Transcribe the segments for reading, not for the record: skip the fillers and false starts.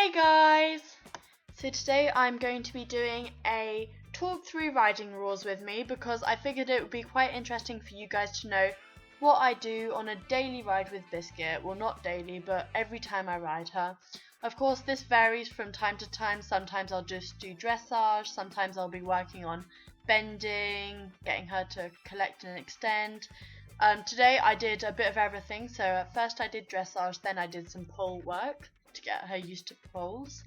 Hey guys! So today I'm going to be doing a talk through riding rules with me because I figured it would be quite interesting for you guys to know what I do on a daily ride with Biscuit. Well, not daily, but every time I ride her. Of course, this varies from time to time. Sometimes I'll just do dressage, sometimes I'll be working on bending, getting her to collect and extend. Today I did a bit of everything. So at first I did dressage, then I did some pole work to get her used to poles.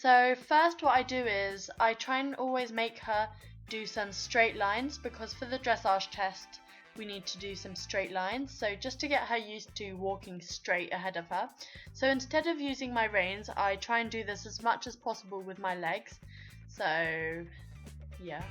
So first what I do is I try and always make her do some straight lines because for the dressage test we need to do some straight lines, so just to get her used to walking straight ahead of her. So instead of using my reins, I try and do this as much as possible with my legs. So yeah.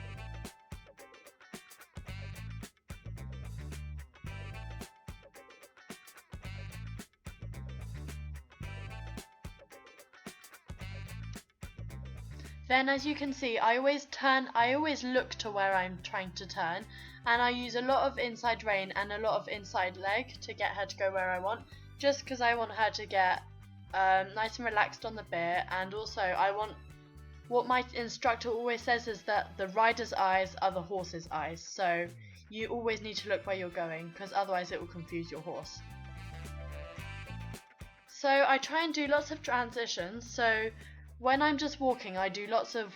Then as you can see, I always look to where I'm trying to turn, and I use a lot of inside rein and a lot of inside leg to get her to go where I want, just because I want her to get nice and relaxed on the bit. And also I want, what my instructor always says is that the rider's eyes are the horse's eyes, so you always need to look where you're going because otherwise it will confuse your horse. So I try and do lots of transitions. So when I'm just walking, I do lots of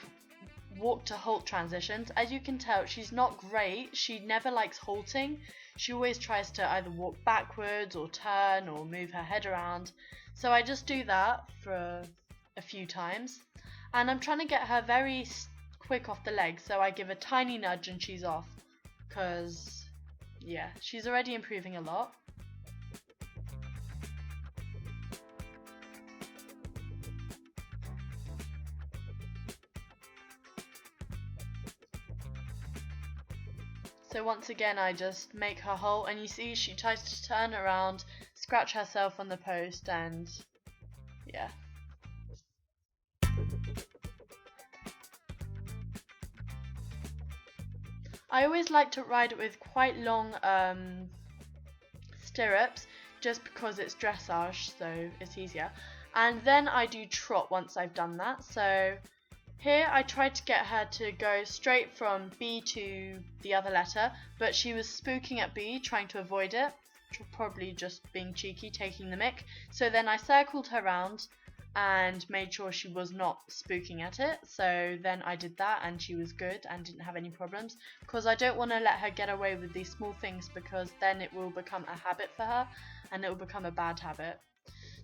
walk to halt transitions. As you can tell, she's not great. She never likes halting. She always tries to either walk backwards or turn or move her head around. So I just do that for a few times. And I'm trying to get her very quick off the legs. So I give a tiny nudge and she's off. Because, yeah, she's already improving a lot. So once again I just make her halt, and you see she tries to turn around, scratch herself on the post, and yeah. I always like to ride it with quite long stirrups just because it's dressage, so it's easier. And then I do trot once I've done that. So here I tried to get her to go straight from B to the other letter, but she was spooking at B, trying to avoid it, probably just being cheeky, taking the mick. So then I circled her round and made sure she was not spooking at it. So then I did that and she was good and didn't have any problems, because I don't want to let her get away with these small things, because then it will become a habit for her and it will become a bad habit.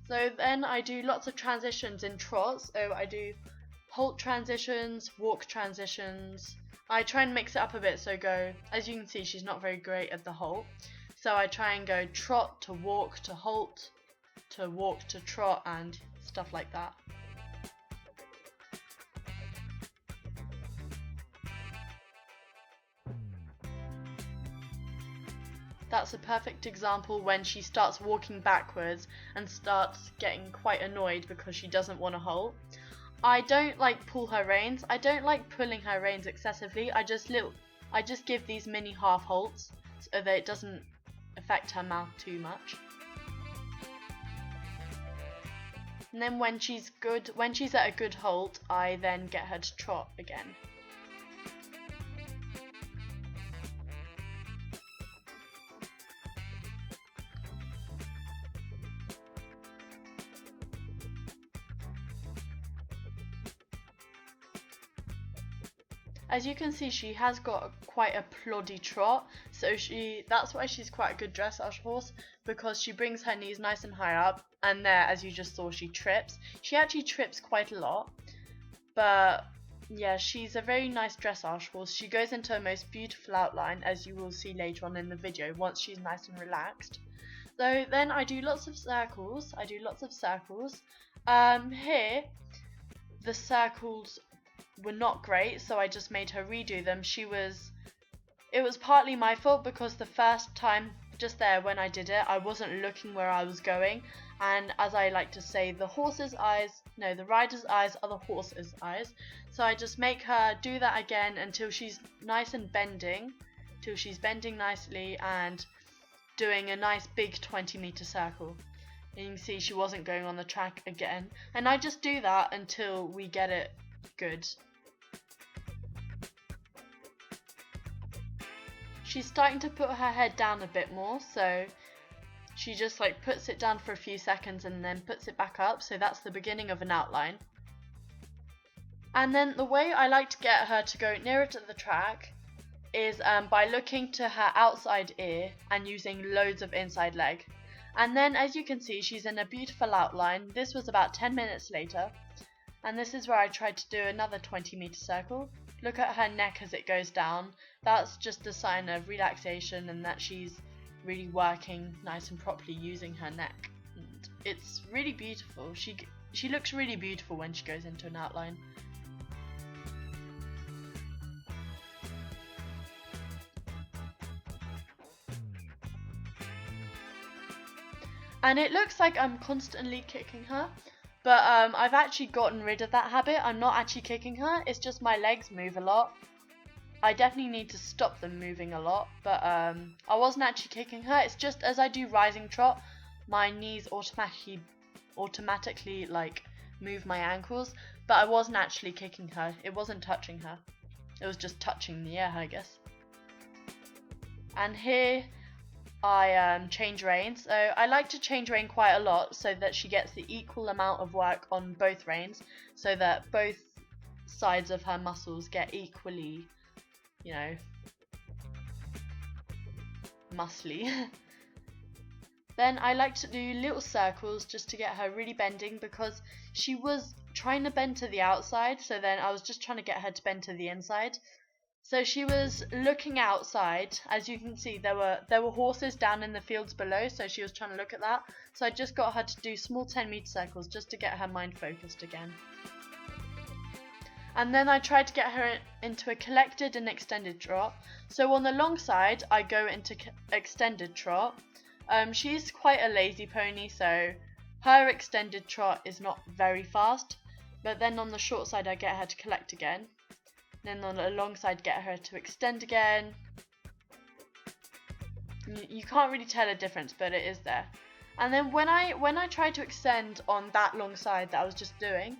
So then I do lots of transitions in trots. So I do halt transitions, walk transitions. I try and mix it up a bit, so go, as you can see she's not very great at the halt, so I try and go trot to walk to halt to walk to trot and stuff like that. That's a perfect example when she starts walking backwards and starts getting quite annoyed because she doesn't want to halt. I don't like pull her reins. I don't like pulling her reins excessively. I just give these mini half halts so that it doesn't affect her mouth too much. And then when she's at a good halt, I then get her to trot again. As you can see, she has got quite a ploddy trot, so that's why she's quite a good dressage horse, because she brings her knees nice and high up, and there, as you just saw, she trips. She actually trips quite a lot, but yeah, she's a very nice dressage horse. She goes into a most beautiful outline, as you will see later on in the video, once she's nice and relaxed. So then I do lots of circles. Here, the circles were not great, so I just made her redo them. It was partly my fault because the first time just there when I did it, I wasn't looking where I was going, and as I like to say, the rider's eyes are the horse's eyes. So I just make her do that again until she's nice and bending, till she's bending nicely and doing a nice big 20-meter circle. And you can see she wasn't going on the track again. And I just do that until we get it good. She's starting to put her head down a bit more, so she just like puts it down for a few seconds and then puts it back up, so that's the beginning of an outline. And then the way I like to get her to go nearer to the track is by looking to her outside ear and using loads of inside leg. And then as you can see, she's in a beautiful outline. This was about 10 minutes later, and this is where I tried to do another 20-meter circle. Look at her neck as it goes down. That's just a sign of relaxation and that she's really working nice and properly using her neck. And it's really beautiful. She looks really beautiful when she goes into an outline. And it looks like I'm constantly kicking her, but I've actually gotten rid of that habit. I'm not actually kicking her, it's just my legs move a lot. I definitely need to stop them moving a lot, but I wasn't actually kicking her. It's just as I do rising trot, my knees automatically like move my ankles, but I wasn't actually kicking her. It wasn't touching her. It was just touching the air, I guess. And here I change reins. So I like to change rein quite a lot so that she gets the equal amount of work on both reins, so that both sides of her muscles get equally, you know, muscly. Then I like to do little circles just to get her really bending, because she was trying to bend to the outside, so then I was just trying to get her to bend to the inside. So she was looking outside. As you can see, there were horses down in the fields below, so she was trying to look at that. So I just got her to do small 10-meter circles just to get her mind focused again. And then I tried to get her into a collected and extended trot. So on the long side, I go into extended trot. She's quite a lazy pony, so her extended trot is not very fast. But then on the short side, I get her to collect again. Then on the long side, get her to extend again. You can't really tell a difference, but it is there. And then when I try to extend on that long side that I was just doing,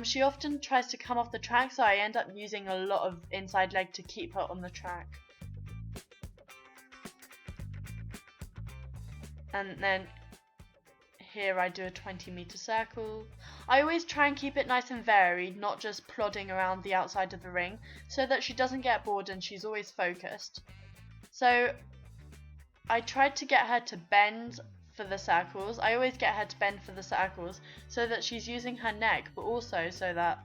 she often tries to come off the track, so I end up using a lot of inside leg to keep her on the track. And then here I do a 20-meter circle. I always try and keep it nice and varied, not just plodding around the outside of the ring, so that she doesn't get bored and she's always focused. So I tried to get her to bend for the circles. I always get her to bend for the circles so that she's using her neck, but also so that,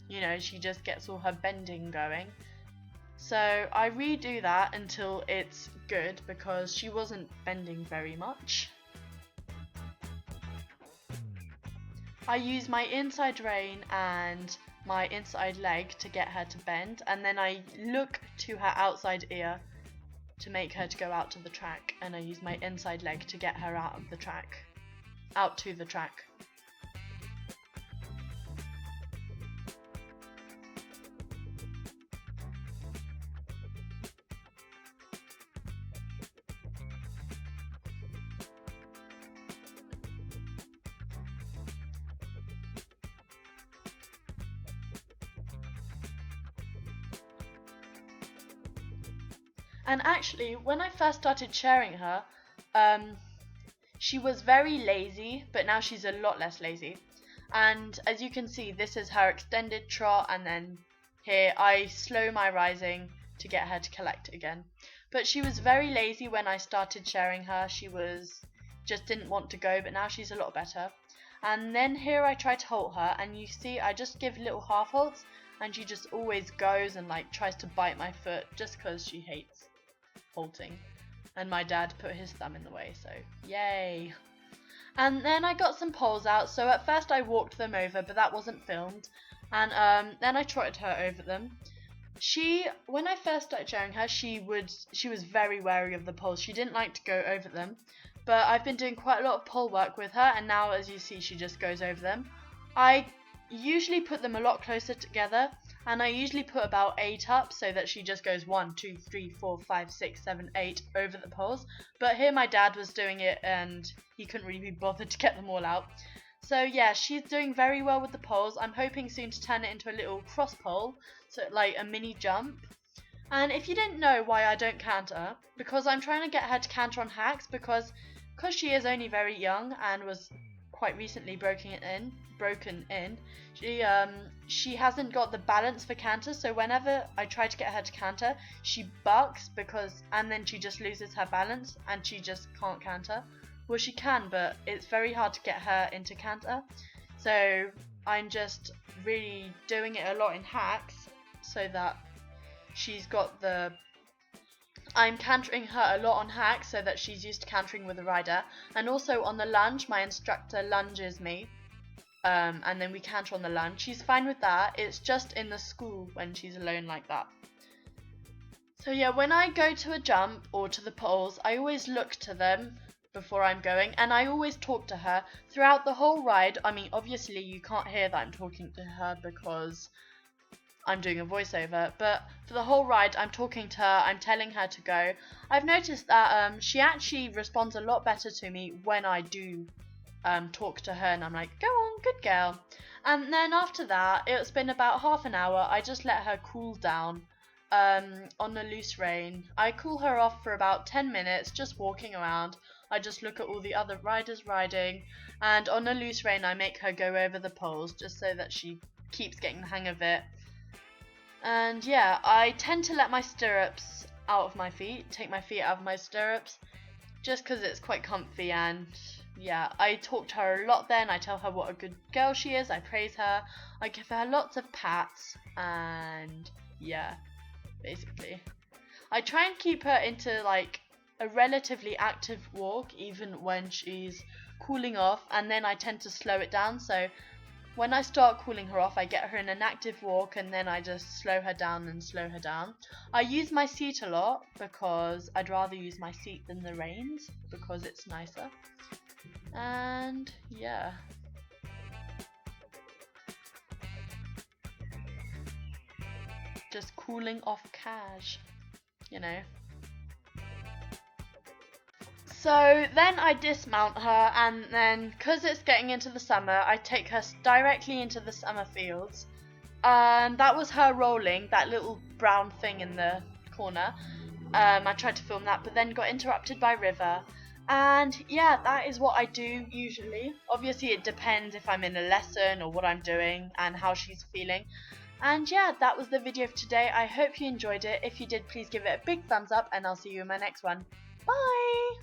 you know, she just gets all her bending going. So I redo that until it's good, because she wasn't bending very much. I use my inside rein and my inside leg to get her to bend, and then I look to her outside ear to make her to go out to the track, and I use my inside leg to get her out to the track. And actually, when I first started sharing her, she was very lazy, but now she's a lot less lazy. And as you can see, this is her extended trot, and then here I slow my rising to get her to collect again. But she was very lazy when I started sharing her. She just didn't want to go, but now she's a lot better. And then here I try to halt her, and you see I just give little half halts, and she just always goes and like tries to bite my foot just because she hates halting. And my dad put his thumb in the way, so yay. And then I got some poles out, so at first I walked them over, but that wasn't filmed. And then I trotted her over them. When I first started showing her, she was very wary of the poles. She didn't like to go over them, but I've been doing quite a lot of pole work with her, and now as you see, she just goes over them. I usually put them a lot closer together, and I usually put about 8 up so that she just goes 1, 2, 3, 4, 5, 6, 7, 8 over the poles. But here my dad was doing it and he couldn't really be bothered to get them all out. So yeah, she's doing very well with the poles. I'm hoping soon to turn it into a little cross pole, so like a mini jump. And if you didn't know why I don't canter, because I'm trying to get her to canter on hacks, because she is only very young and was quite recently broken in, she hasn't got the balance for canter, so whenever I try to get her to canter, she bucks and then she just loses her balance and she just can't canter. Well, she can, but it's very hard to get her into canter. So I'm just really doing it a lot in hacks so that I'm cantering her a lot on hacks so that she's used to cantering with a rider, and also on the lunge, my instructor lunges me, and then we canter on the lunge. She's fine with that. It's just in the school when she's alone like that. So yeah, when I go to a jump or to the poles, I always look to them before I'm going, and I always talk to her throughout the whole ride. I mean, obviously you can't hear that I'm talking to her because I'm doing a voiceover, but for the whole ride I'm talking to her, I'm telling her to go. I've noticed that she actually responds a lot better to me when I do talk to her and I'm like, go on, good girl. And then after that, it's been about half an hour, I just let her cool down on a loose rein. I cool her off for about 10 minutes, just walking around. I just look at all the other riders riding, and on a loose rein I make her go over the poles just so that she keeps getting the hang of it. And yeah, I tend to let my stirrups out of my feet, take my feet out of my stirrups, just because it's quite comfy. And yeah, I talk to her a lot then, I tell her what a good girl she is, I praise her, I give her lots of pats, and yeah, basically. I try and keep her into like a relatively active walk even when she's cooling off, and then I tend to slow it down, so when I start cooling her off, I get her in an active walk and then I just slow her down and slow her down. I use my seat a lot because I'd rather use my seat than the reins because it's nicer. And yeah. Just cooling off cash, you know. So then I dismount her, and then because it's getting into the summer, I take her directly into the summer fields. That was her rolling, that little brown thing in the corner. I tried to film that, but then got interrupted by River. And yeah, that is what I do usually. Obviously it depends if I'm in a lesson or what I'm doing and how she's feeling. And yeah, that was the video for today. I hope you enjoyed it. If you did, please give it a big thumbs up and I'll see you in my next one. Bye!